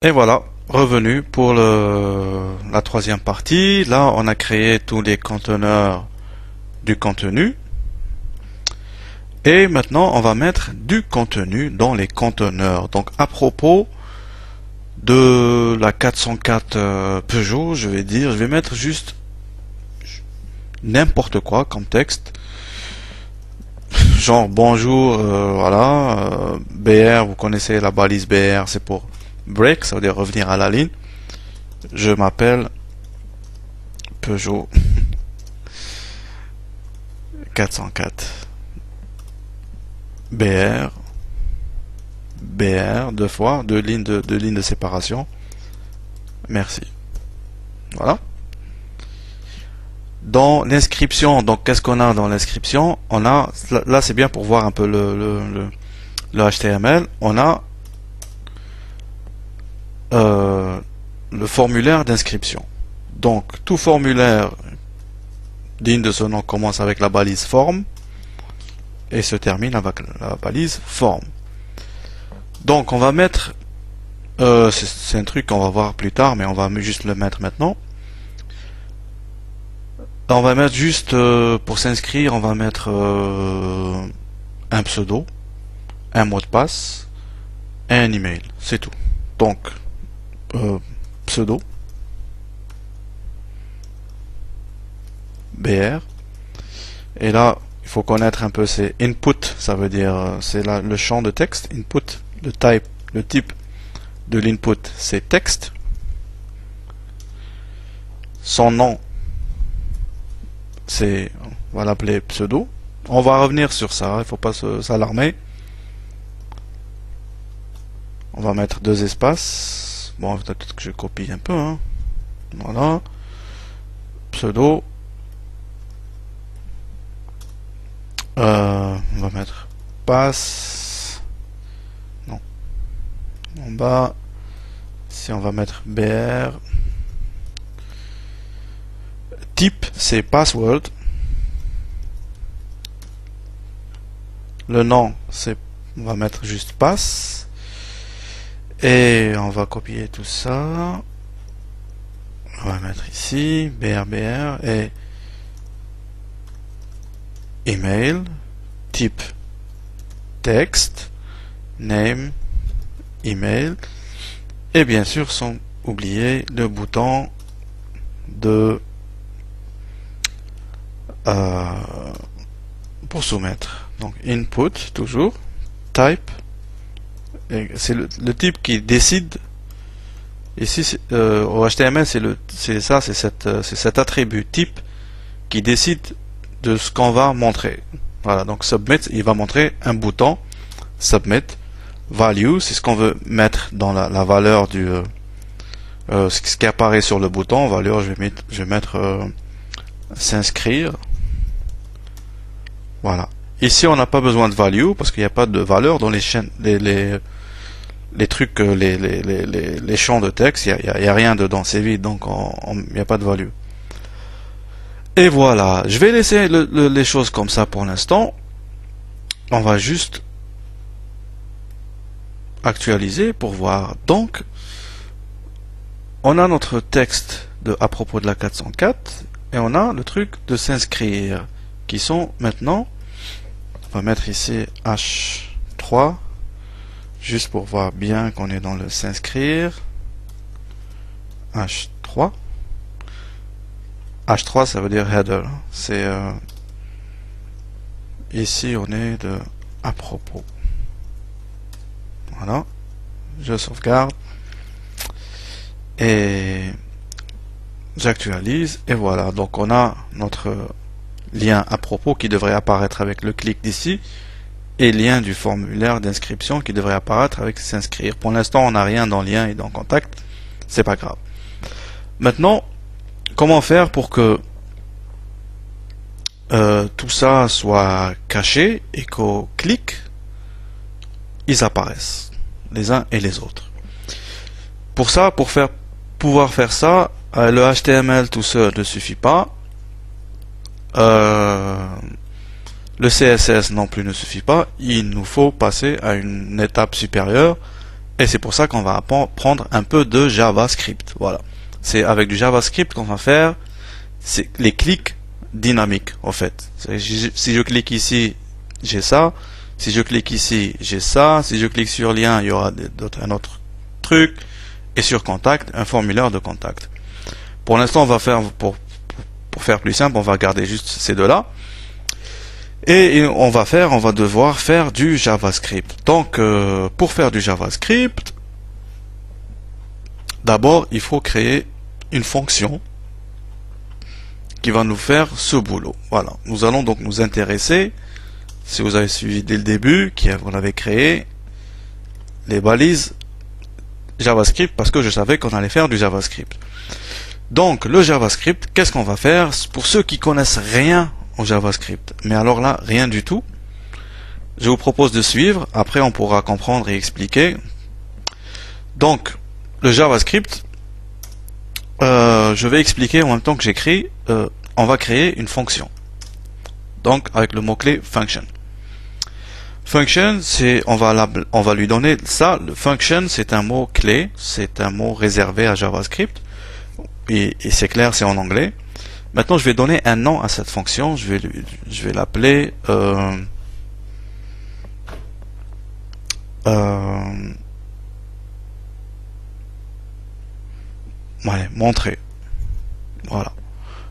Et voilà, revenu pour la troisième partie. Là, on a créé tous les conteneurs du contenu. Et maintenant, on va mettre du contenu dans les conteneurs. Donc, à propos de la 404 Peugeot, je vais mettre juste n'importe quoi comme texte. Genre, bonjour, voilà, BR, vous connaissez la balise BR, c'est pour break, ça veut dire revenir à la ligne. Je m'appelle Peugeot 404 BR deux fois, deux lignes de séparation. Merci. Voilà. Dans l'inscription, donc qu'est-ce qu'on a dans l'inscription? On a, là c'est bien pour voir un peu le HTML. On a le formulaire d'inscription. Donc tout formulaire digne de ce nom commence avec la balise form et se termine avec la balise form. Donc on va mettre, c'est un truc qu'on va voir plus tard, mais on va juste le mettre maintenant. On va mettre juste, pour s'inscrire, on va mettre un pseudo, un mot de passe, et un email, c'est tout. Donc, pseudo, BR, et là, il faut connaître un peu ces input, ça veut dire, c'est là le champ de texte, input, le type de l'input, c'est texte, son nom, on va l'appeler pseudo. On va revenir sur ça, il faut pas s'alarmer. On va mettre deux espaces. Bon, peut-être que je copie un peu, hein. Voilà. Pseudo. On va mettre passe. Non. En bas. Si on va mettre BR. Type, c'est password. Le nom, on va mettre juste pass. Et on va copier tout ça. On va mettre ici, BR, et email, type texte, name, email. Et bien sûr, sans oublier le bouton de pour soumettre. Donc input toujours, type, c'est le type qui décide. Ici au HTML c'est cet attribut type qui décide de ce qu'on va montrer. Voilà, donc submit, il va montrer un bouton submit. Value, c'est ce qu'on veut mettre dans la valeur du ce qui apparaît sur le bouton. Valeur, je vais mettre s'inscrire. Voilà. Ici, on n'a pas besoin de value parce qu'il n'y a pas de valeur dans les chaînes, les trucs, les champs de texte. Il y a rien dedans, c'est vide, donc il n'y a pas de value. Et voilà. Je vais laisser les choses comme ça pour l'instant. On va juste actualiser pour voir. Donc, on a notre texte à propos de la 404 et on a le truc de s'inscrire qui sont maintenant, on va mettre ici H3 juste pour voir bien qu'on est dans le s'inscrire. H3 ça veut dire header, c'est ici on est de à propos. Voilà, je sauvegarde et j'actualise et voilà, donc on a notre lien à propos qui devrait apparaître avec le clic d'ici et lien du formulaire d'inscription qui devrait apparaître avec s'inscrire. Pour l'instant on n'a rien dans lien et dans contact, c'est pas grave. Maintenant, comment faire pour que tout ça soit caché et qu'au clic ils apparaissent les uns et les autres. Pour ça, pouvoir faire ça, le HTML tout seul ne suffit pas. Le CSS non plus ne suffit pas. Il nous faut passer à une étape supérieure Et c'est pour ça qu'on va prendre un peu de JavaScript. Voilà. C'est avec du JavaScript qu'on va faire les clics dynamiques, en fait. Si je clique ici, j'ai ça. Si je clique ici, j'ai ça. Si je clique sur lien, il y aura un autre truc. Et sur contact, un formulaire de contact. Pour l'instant, on va faire, pour faire plus simple, on va garder juste ces deux-là. Et on va devoir faire du JavaScript. Donc, pour faire du JavaScript, d'abord, il faut créer une fonction qui va nous faire ce boulot. Voilà. Nous allons donc nous intéresser, si vous avez suivi dès le début, qu'on avait créé les balises JavaScript parce que je savais qu'on allait faire du JavaScript. Donc, le JavaScript, qu'est-ce qu'on va faire? Pour ceux qui connaissent rien au JavaScript, mais alors là, rien du tout, je vous propose de suivre. Après, on pourra comprendre et expliquer. Donc, le JavaScript, je vais expliquer en même temps que j'écris. On va créer une fonction. Donc, avec le mot-clé function. Function, on va lui donner ça. Le function, c'est un mot clé, c'est un mot réservé à JavaScript. Et c'est clair, c'est en anglais. Maintenant, je vais donner un nom à cette fonction. Je vais l'appeler ouais, montrer. Voilà.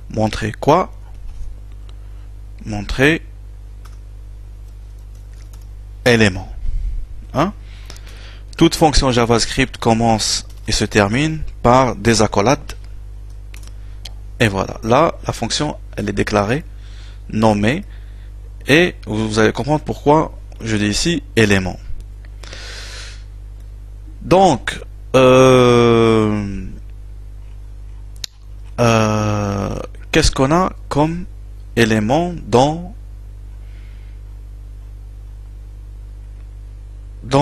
Montrer quoi? Montrer élément. Hein? Toute fonction JavaScript commence et se termine par des accolades. Et voilà. Là, la fonction, elle est déclarée, nommée, et vous allez comprendre pourquoi je dis ici élément. Donc, qu'est-ce qu'on a comme élément dans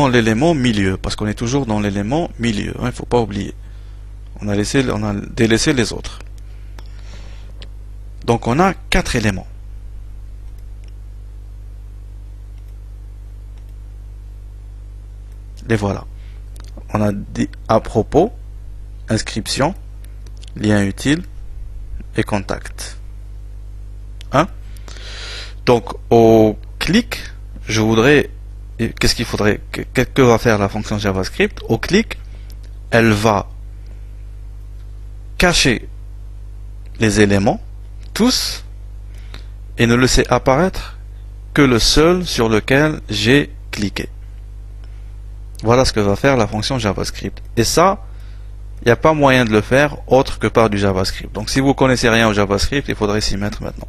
l'élément milieu, parce qu'on est toujours dans l'élément milieu, hein, il ne faut pas oublier. On a délaissé les autres. Donc on a 4 éléments. Les voilà. On a dit à propos, inscription, lien utile et contact. Hein? Donc au clic, je voudrais, qu'est-ce qu'il faudrait, que va faire la fonction JavaScript? Au clic, elle va cacher les éléments, tous, et ne laisser apparaître que le seul sur lequel j'ai cliqué. Voilà ce que va faire la fonction JavaScript. Et ça, il n'y a pas moyen de le faire autre que par du JavaScript. Donc si vous connaissez rien au JavaScript, il faudrait s'y mettre maintenant.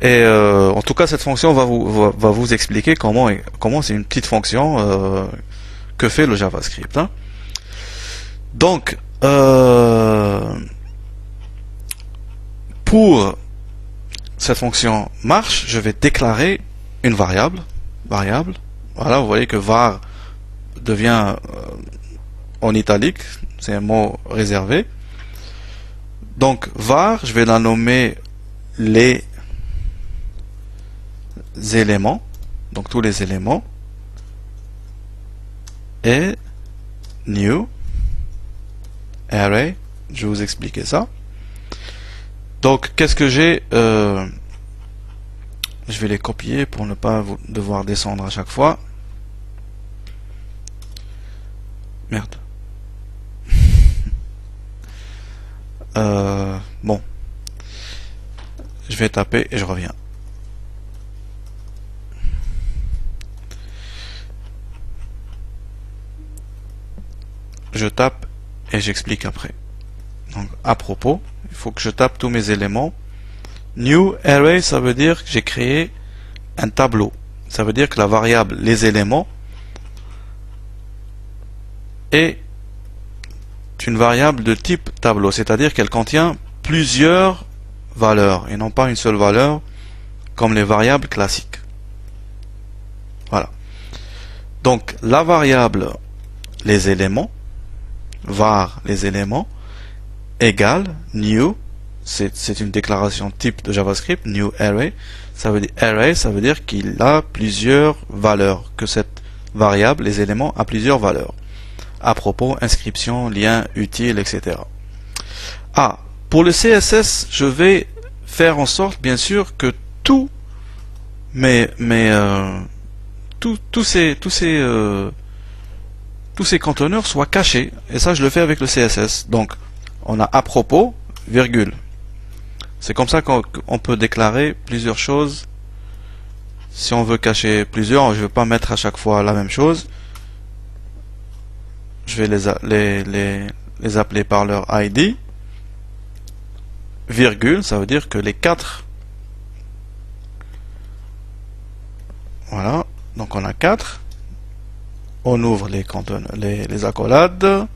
Et en tout cas, cette fonction va vous expliquer comment c'est une petite fonction que fait le JavaScript. Hein. Donc, pour cette fonction marche, je vais déclarer une variable. Voilà, vous voyez que var devient en italique, c'est un mot réservé. Donc var, je vais la nommer les éléments, donc tous les éléments, et new array, je vais vous expliquer ça. Donc qu'est-ce que j'ai, je vais les copier pour ne pas devoir descendre à chaque fois. Merde. Bon. Je vais taper et je reviens. Je tape et j'explique après. Donc, à propos, il faut que je tape tous mes éléments. New array, ça veut dire que j'ai créé un tableau. Ça veut dire que la variable les éléments est une variable de type tableau, c'est-à-dire qu'elle contient plusieurs valeurs et non pas une seule valeur comme les variables classiques. Voilà. Donc la variable les éléments, var les éléments, égale new, c'est une déclaration type de JavaScript, new array, ça veut dire qu'il a plusieurs valeurs, que cette variable, les éléments, a plusieurs valeurs. à propos, inscription, lien, utile, etc. Ah, pour le CSS, je vais faire en sorte, bien sûr, que tous ces conteneurs soient cachés. Et ça, je le fais avec le CSS. Donc, on a à propos, virgule. C'est comme ça qu'on peut déclarer plusieurs choses. Si on veut cacher plusieurs, je ne vais pas mettre à chaque fois la même chose. Je vais les appeler par leur ID. Virgule, ça veut dire que les 4. Voilà. Donc on a 4. On ouvre les accolades.